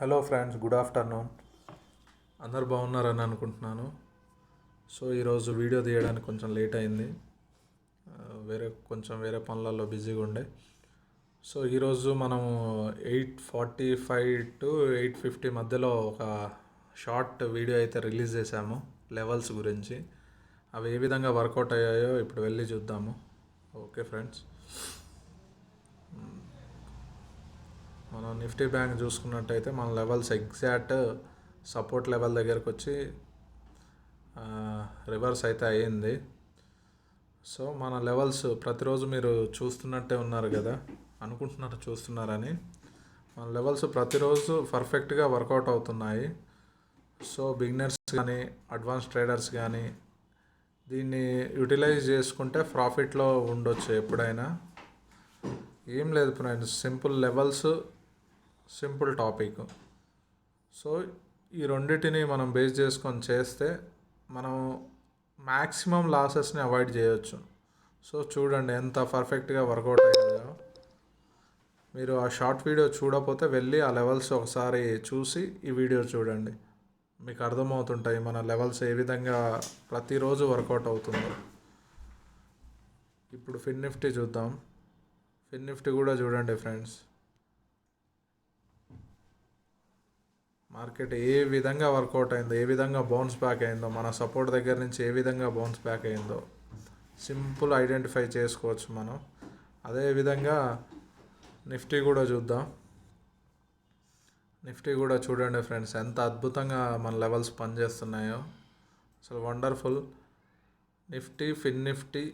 Hello friends, good afternoon. అందరు బాగున్నారని అనుకుంటున్నాను. సో ఈరోజు వీడియో తీయడానికి కొంచెం లేట్ అయింది. వేరే పనులలో బిజీగా ఉండే. సో ఈరోజు మనము 8:45 to 8:50 మధ్యలో ఒక షార్ట్ వీడియో అయితే రిలీజ్ చేశాము లెవెల్స్ గురించి. అవి ఏ విధంగా వర్కౌట్ అయ్యాయో ఇప్పుడు వెళ్ళి చూద్దాము. ఓకే ఫ్రెండ్స్, మనం నిఫ్టీ బ్యాంక్ చూసుకున్నట్టయితే మన లెవెల్స్ ఎగ్జాక్ట్ సపోర్ట్ లెవెల్ దగ్గరకు వచ్చి రివర్స్ అయితే అయ్యింది. సో మన లెవెల్స్ ప్రతిరోజు మీరు చూస్తున్నట్టే ఉన్నారు కదా, చూస్తున్నారని. మన లెవెల్స్ ప్రతిరోజు పర్ఫెక్ట్గా వర్కౌట్ అవుతున్నాయి. సో బిగినర్స్ కానీ అడ్వాన్స్ ట్రేడర్స్ కానీ దీన్ని యూటిలైజ్ చేసుకుంటే ప్రాఫిట్లో ఉండొచ్చు ఎప్పుడైనా. ఏం లేదు friends, simple levels, simple topic. So ఈ రెండింటిని మనం బేస్ చేసుకొని చేస్తే మనం మ్యాక్సిమం లాసెస్ని అవాయిడ్ చేయొచ్చు. సో చూడండి ఎంత పర్ఫెక్ట్గా వర్కౌట్ అయ్యాయో. మీరు ఆ షార్ట్ వీడియో చూడకపోతే వెళ్ళి ఆ లెవెల్స్ ఒకసారి చూసి ఈ వీడియో చూడండి, మీకు అర్థమవుతుంటాయి మన లెవెల్స్ ఏ విధంగా ప్రతిరోజు వర్కౌట్ అవుతుందో. ఇప్పుడు ఫిన్ నిఫ్టీ చూద్దాం. ఫిన్ నిఫ్టీ కూడా చూడండి ఫ్రెండ్స్, మార్కెట్ ఏ విధంగా వర్కౌట్ అయిందో, ఏ విధంగా బౌన్స్ బ్యాక్ అయిందో, మన సపోర్ట్ దగ్గర నుంచి ఏ విధంగా బౌన్స్ బ్యాక్ అయిందో సింపుల్ ఐడెంటిఫై చేసుకోవచ్చు మనం. అదేవిధంగా నిఫ్టీ కూడా చూద్దాం. నిఫ్టీ కూడా చూడండి ఫ్రెండ్స్, ఎంత అద్భుతంగా మన లెవెల్స్ పనిచేస్తున్నాయో, అసలు వండర్ఫుల్. నిఫ్టీ, ఫిన్ నిఫ్టీ,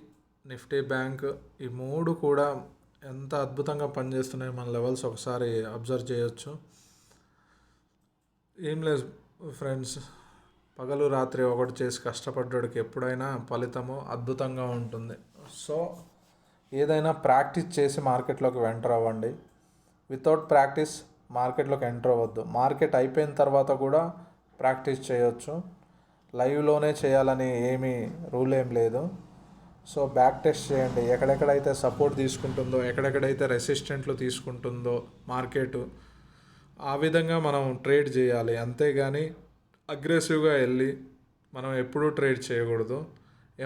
నిఫ్టీ బ్యాంక్, ఈ మూడు కూడా ఎంత అద్భుతంగా పనిచేస్తున్నాయో మన లెవెల్స్ ఒకసారి అబ్జర్వ్ చేయొచ్చు. ఏం లేదు ఫ్రెండ్స్, పగలు రాత్రి ఒకటి చేసి కష్టపడ్డానికి ఎప్పుడైనా ఫలితము అద్భుతంగా ఉంటుంది. సో ఏదైనా ప్రాక్టీస్ చేసి మార్కెట్లోకి ఎంటర్ అవ్వండి. వితౌట్ ప్రాక్టీస్ మార్కెట్లోకి ఎంటర్ అవ్వద్దు. మార్కెట్ అయిపోయిన తర్వాత కూడా ప్రాక్టీస్ చేయొచ్చు, లైవ్లోనే చేయాలని ఏమీ రూల్ ఏం లేదు. సో బ్యాక్ టెస్ట్ చేయండి, ఎక్కడెక్కడైతే సపోర్ట్ తీసుకుంటుందో, ఎక్కడెక్కడైతే రెసిస్టెంట్లు తీసుకుంటుందో మార్కెట్, ఆ విధంగా మనం ట్రేడ్ చేయాలి. అంతేగాని అగ్రెసివ్గా వెళ్ళి మనం ఎప్పుడూ ట్రేడ్ చేయకూడదు.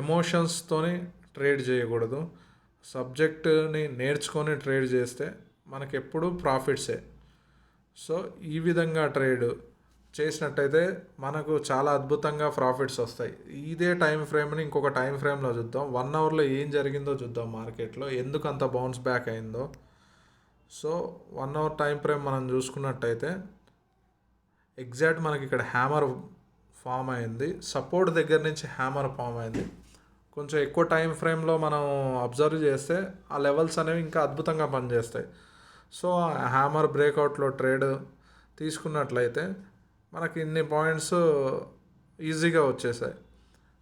ఎమోషన్స్తోని ట్రేడ్ చేయకూడదు. సబ్జెక్ట్ని నేర్చుకొని ట్రేడ్ చేస్తే మనకి ఎప్పుడూ ప్రాఫిట్సే. సో ఈ విధంగా ట్రేడ్ చేసినట్టయితే మనకు చాలా అద్భుతంగా ప్రాఫిట్స్ వస్తాయి. ఇదే టైం ఫ్రేమ్ని ఇంకొక టైం ఫ్రేమ్లో చూద్దాం. 1 అవర్లో ఏం జరిగిందో చూద్దాం, మార్కెట్లో ఎందుకు అంత బౌన్స్ బ్యాక్ అయిందో. సో 1 అవర్ టైం ఫ్రేమ్ మనం చూసుకున్నట్టయితే ఎగ్జాక్ట్ మనకి ఇక్కడ హ్యామర్ ఫామ్ అయింది, సపోర్ట్ దగ్గర నుంచి హ్యామర్ ఫామ్ అయింది. కొంచెం ఎక్కువ టైం ఫ్రేమ్లో మనం అబ్జర్వ్ చేస్తే ఆ లెవెల్స్ అనేవి ఇంకా అద్భుతంగా పనిచేస్తాయి. సో హ్యామర్ బ్రేక్అవుట్లో ట్రేడ్ తీసుకున్నట్లయితే మనకి ఇన్ని పాయింట్స్ ఈజీగా వచ్చేసాయి.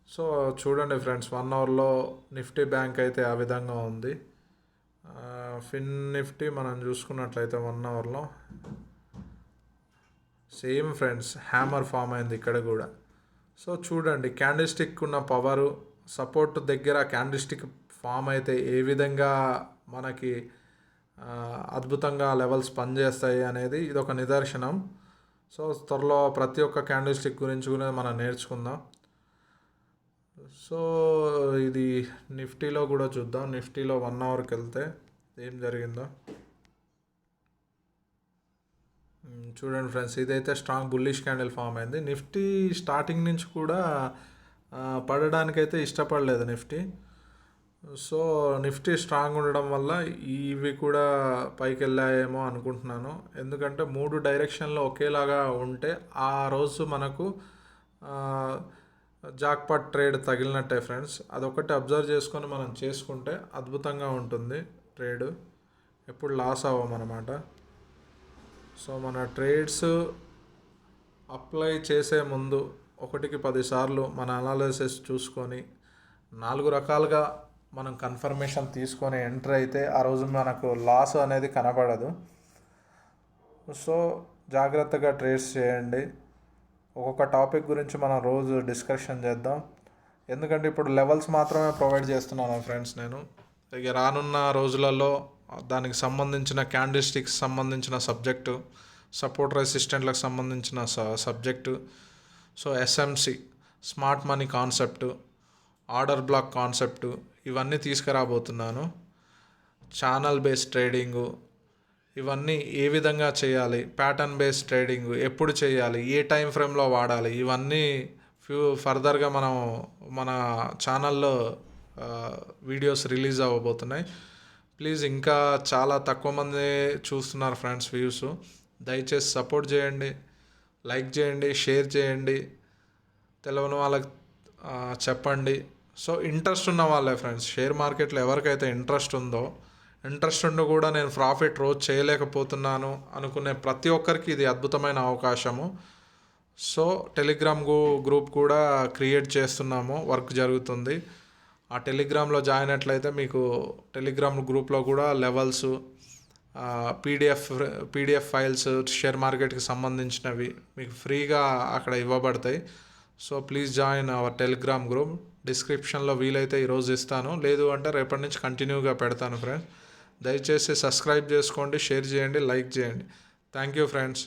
సో చూడండి ఫ్రెండ్స్, 1 అవర్లో నిఫ్టీ బ్యాంక్ అయితే ఆ విధంగా ఉంది. ఫిన్ నిఫ్టీ మనం చూసుకున్నట్లయితే 1 అవర్లో సేమ్ ఫ్రెండ్స్, హ్యామర్ ఫామ్ అయింది ఇక్కడ కూడా. సో చూడండి క్యాండిల్ స్టిక్ ఉన్న పవరు, సపోర్ట్ దగ్గర క్యాండిల్ స్టిక్ ఫామ్ అయితే ఏ విధంగా మనకి అద్భుతంగా లెవెల్స్ పనిచేస్తాయి అనేది ఇది ఒక నిదర్శనం. సో త్వరలో ప్రతి ఒక్క క్యాండిల్ స్టిక్ గురించి కూడా మనం నేర్చుకుందాం. సో ఇది నిఫ్టీలో కూడా చూద్దాం. నిఫ్టీలో 1 అవర్కి వెళ్తే ఏం జరిగిందో చూడండి ఫ్రెండ్స్, ఇదైతే స్ట్రాంగ్ బుల్లిష్ క్యాండిల్ ఫామ్ అయింది. నిఫ్టీ స్టార్టింగ్ నుంచి కూడా పడడానికైతే ఇష్టపడలేదు నిఫ్టీ. సో నిఫ్టీ స్ట్రాంగ్ ఉండడం వల్ల ఇవి కూడా పైకి వెళ్ళాయేమో అనుకుంటున్నాను. ఎందుకంటే 3 డైరెక్షన్లో ఒకేలాగా ఉంటే ఆ రోజు మనకు జాక్పాట్ ట్రేడ్ తగిలినట్టే ఫ్రెండ్స్. అదొకటి అబ్జర్వ్ చేసుకొని మనం చేసుకుంటే అద్భుతంగా ఉంటుంది ట్రేడ్, ఎప్పుడు లాస్ అవ్వమన్నమాట. సో మన ట్రేడ్స్ అప్లై చేసే ముందు 1కి 10 సార్లు మన అనాలిసిస్ చూసుకొని 4 రకాలుగా మనం కన్ఫర్మేషన్ తీసుకొని ఎంటర్ అయితే ఆ రోజు మనకు లాస్ అనేది కనపడదు. సో జాగ్రత్తగా ట్రేడ్స్ చేయండి. ఒక్కొక్క టాపిక్ గురించి మనం రోజు డిస్కషన్ చేద్దాం. ఎందుకంటే ఇప్పుడు లెవెల్స్ మాత్రమే ప్రొవైడ్ చేస్తున్నాను ఫ్రెండ్స్ నేను. ఇక రానున్న రోజులలో దానికి సంబంధించిన క్యాండిల్ స్టిక్స్ సంబంధించిన సబ్జెక్టు సపోర్ట్ రెసిస్టెంట్లకు సంబంధించిన subject. So SMC, smart money concept, order black concept ఇవన్నీ తీసుకురాబోతున్నాను. ఛానల్ బేస్డ్ ట్రేడింగు ఇవన్నీ ఏ విధంగా చేయాలి, ప్యాటర్న్ బేస్డ్ ట్రేడింగ్ ఎప్పుడు చేయాలి, ఏ టైం ఫ్రేమ్లో వాడాలి, ఇవన్నీ ఫర్దర్గా మనం మన ఛానల్లో వీడియోస్ రిలీజ్ అవ్వబోతున్నాయి. ప్లీజ్ ఇంకా చాలా తక్కువ మంది చూస్తున్నారు ఫ్రెండ్స్ వ్యూస్. దయచేసి సపోర్ట్ చేయండి, లైక్ చేయండి, షేర్ చేయండి, తెలియని వాళ్ళకి చెప్పండి. సో ఇంట్రెస్ట్ ఉన్న వాళ్ళే ఫ్రెండ్స్, షేర్ మార్కెట్లో ఎవరికైతే ఇంట్రెస్ట్ ఉండి కూడా నేను ప్రాఫిట్ రోజు చేయలేకపోతున్నాను అనుకునే ప్రతి ఒక్కరికి ఇది అద్భుతమైన అవకాశము. సో టెలిగ్రామ్ గ్రూప్ కూడా క్రియేట్ చేస్తున్నాము, వర్క్ జరుగుతుంది. ఆ టెలిగ్రామ్లో జాయిన్ అట్లయితే మీకు టెలిగ్రామ్ గ్రూప్లో కూడా లెవెల్స్, పీడిఎఫ్ ఫైల్స్ షేర్ మార్కెట్కి సంబంధించినవి మీకు ఫ్రీగా అక్కడ ఇవ్వబడతాయి. So please join hour Telegram group. డిస్క్రిప్షన్లో వీలైతే ఈరోజు ఇస్తాను, లేదు అంటే రేపటి నుంచి కంటిన్యూగా పెడతాను ఫ్రెండ్స్. దయచేసి సబ్స్క్రైబ్ చేసుకోండి, షేర్ చేయండి, లైక్ చేయండి. Thank you friends.